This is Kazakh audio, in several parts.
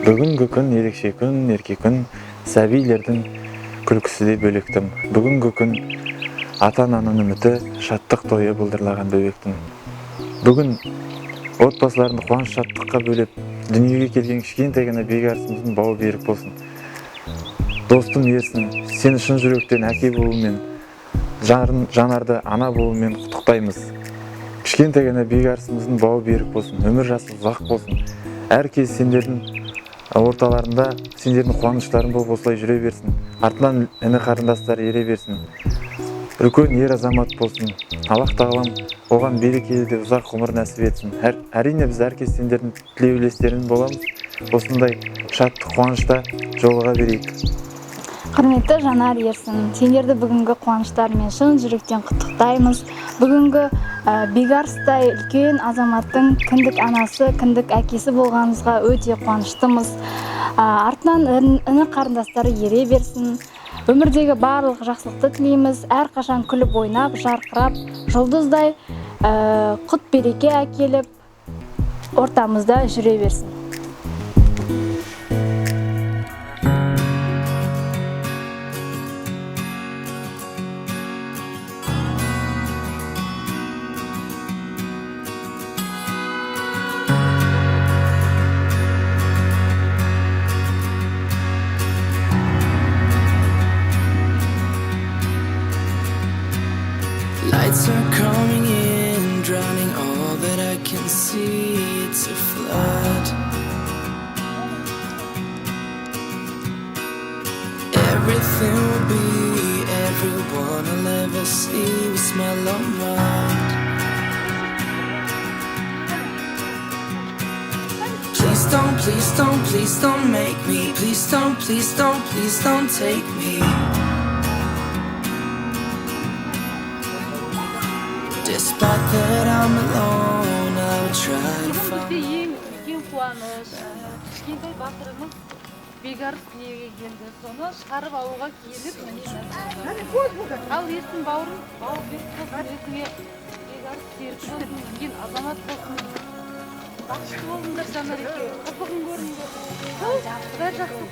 Бүгінгі күн ерекше күн, ерке күн, сәбилердің күлкісі де бөлектім. Бүгінгі күн ата-ананың үміті, шаттық тойы бұлдырлаған бөбектің. Бүгін отбасыларында қуаныш шаттыққа бөлеп, дүниеге келген кішкентай ғана Бекарысымыздың бауы берік болсын. Достым Ерсін, сені шын жүректен әке болуымен, жанарды ана болуымен құттықтаймыз. Кішкентай ғана Бекарысымыздың бауы берік болсын, өмір жасы ұзақ болсын. Әр кез сендердің орталарында сендердің қуаныштарың болып осылай жүре берсін. Артынан іні қарындастары ере берсін. Үлкен ер азамат болсын. Аллах тағалам оған берекелі де ұзақ ғұмыр нәсіп етсін. Әрине біз әркез сендердің тілеулестерің боламыз. Осындай шаттық қуанышта жолыға берейік. Құрметті Жанар, Ерсін, сендерді бүгінгі қуаныштармен шын жүректен құттықтаймыз. Бүгінгі Бекарыстай үлкен азаматтың кіндік анасы, кіндік әкесі болғаныңызға өте қуаныштымыз. Артынан іні қарындастары ере берсін. Өмірдегі барлық жақсылықты тілейміз. Әрқашан күліп ойнап, жарқырап, жұлдыздай құт береке әкеліп, ортамызда жүре берсін. Lights are coming in, drowning all that I can see. It's a flood. Everything will be everyone I'll ever see. We smell of mud. Please don't, please don't, please don't make me. Please don't, please don't, please don't take me. Despite that I'm alone, I will try to find. Ең үлкен қуаныш, кішкентай батырымыз Бекарыс дүниеге келді. Соны шығарып алуға келіп, ал Ерсін бауырым, бауыр берік болсын, өзіңе Бекарыс серік болсын, үлкен азамат болсын. Бақытты болыңдар, Жанар екеуі, қызығын көріңдер. Жақсы, жақсы.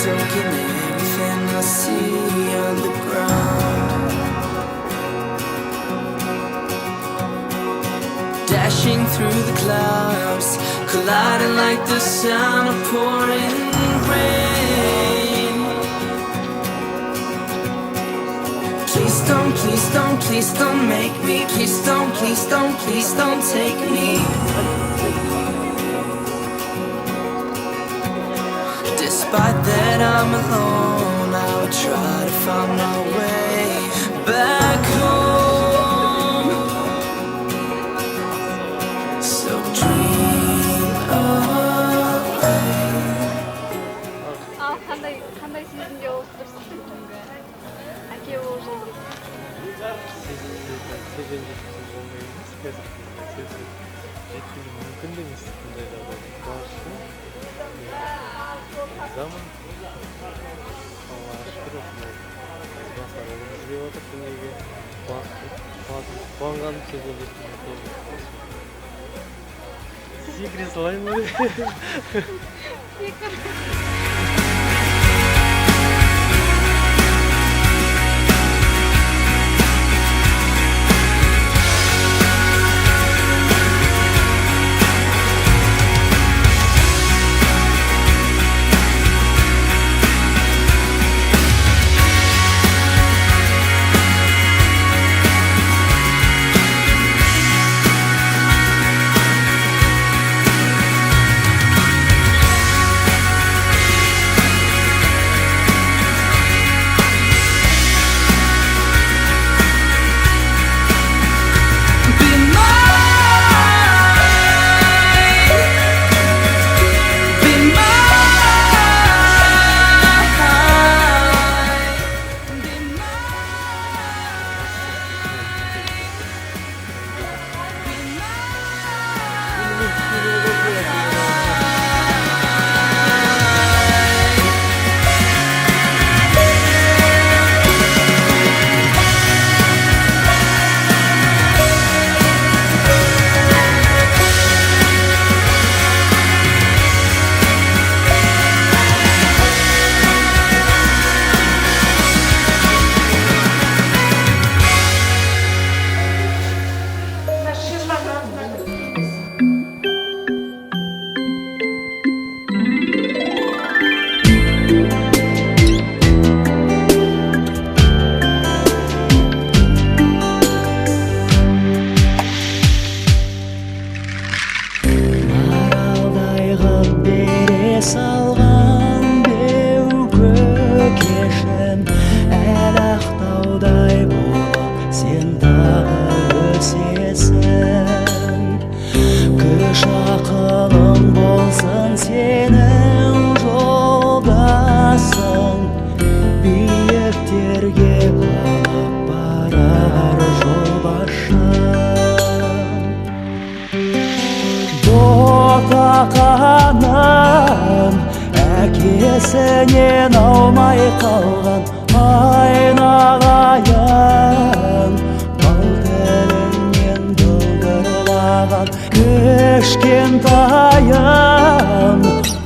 Soaking everything I see on the ground, dashing through the clouds, colliding like the sound of pouring rain. Please don't, please don't, please don't make me. Please don't, please don't, please don't take me. Despite that I'm alone, I will try to find my way back home. So dream away. Қандай сезімде отырсыз бүгінгі әке болып жүрген? Мүмкін де емес бұндай жағдай. Zaman Allah'a şükür olsun. Basarımız bir oturup dünyaya bağlanıp sözü Secret slime mı? Әкесінен алмай қалған айналайын, бал тіліңнен бұлдырлаған кішкентайым,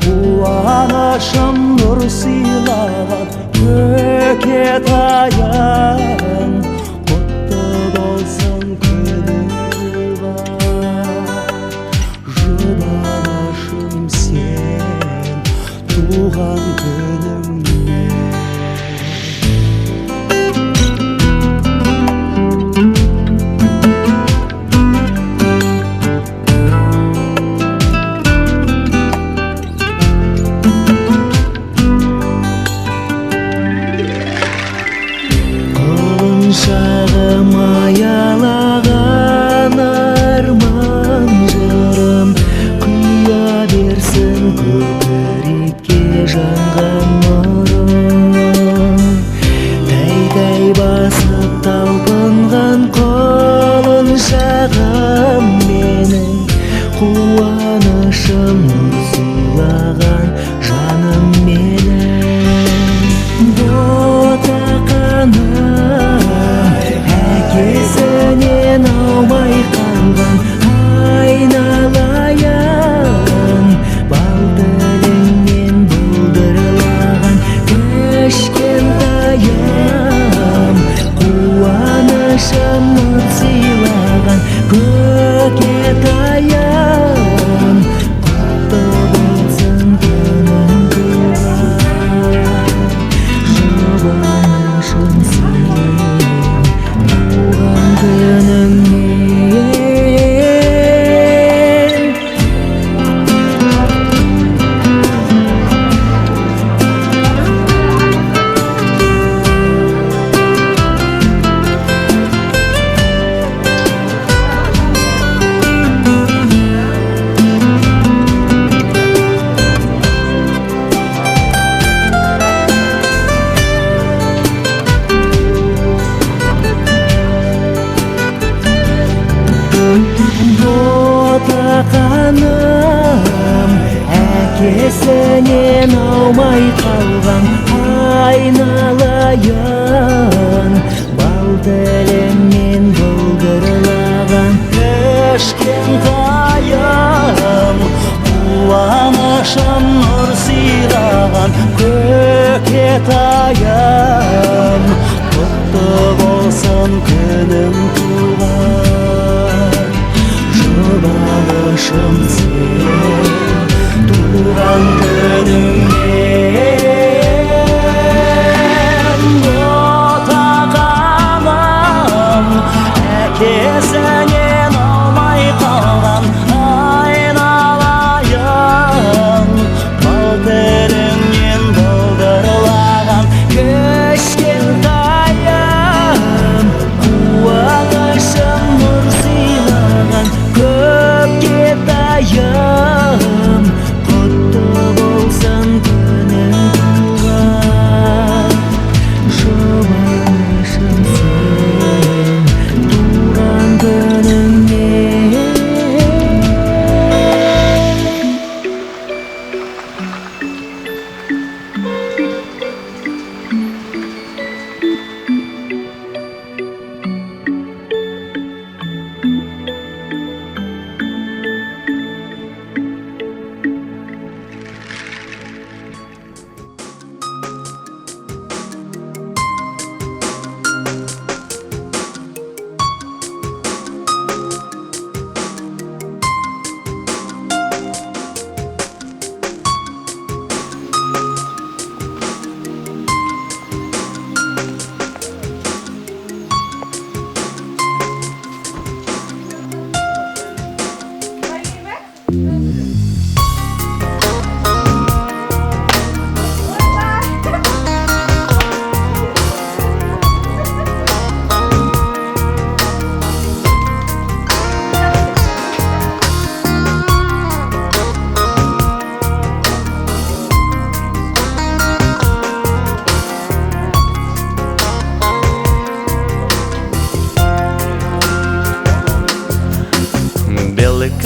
қуанышым нұр сыйлаған көкетайым, құтты болсын күнің туған, жұбанышым сен туған күніңе. Құлыншағым аялаған арман жырым, құя берсін көкірекке жанған нұрым. Тәй-тәй басып талпынған құлыншағым менің, қуанышым нұр сыйлаған жаным менің. Ботақаным әкесінен аумай қалған айналайын, бал тіліңнен бұлдырлаған кішкентайым, қуанышым нұр сыйлаған көкетайым, құтты болсын күнің туған, жұбанышым сен туған күніңнен. Ботақаным әкесінен аумай қалған айналайын, бал тіліңнен бұлдырлаған кішкентайым, қуанышым нұр сыйлаған көкетайым, құтты болсын күнің туған, жұбанышым сен туған күніңнен. Ботақаным әкесінен алмай қалған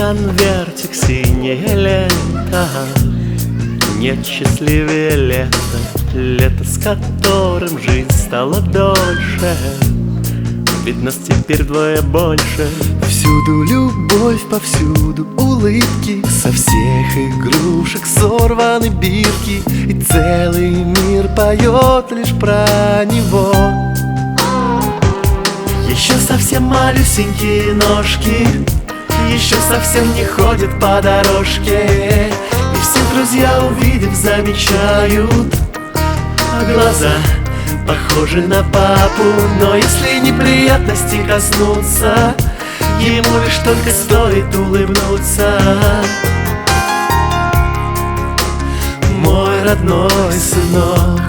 конвертик синяя лента. Нет счастливее лета, лето, с которым жизнь стала дольше. Ведь нас теперь вдвое больше. Всюду любовь, повсюду улыбки, со всех игрушек сорваны бирки, и целый мир поет лишь про него. Еще совсем малюсенькие ножки, еще совсем не ходят по дорожке, и все друзья, увидев, замечают, а глаза похожи на папу. Но если неприятности коснуться, ему лишь только стоит улыбнуться. Мой родной сынок,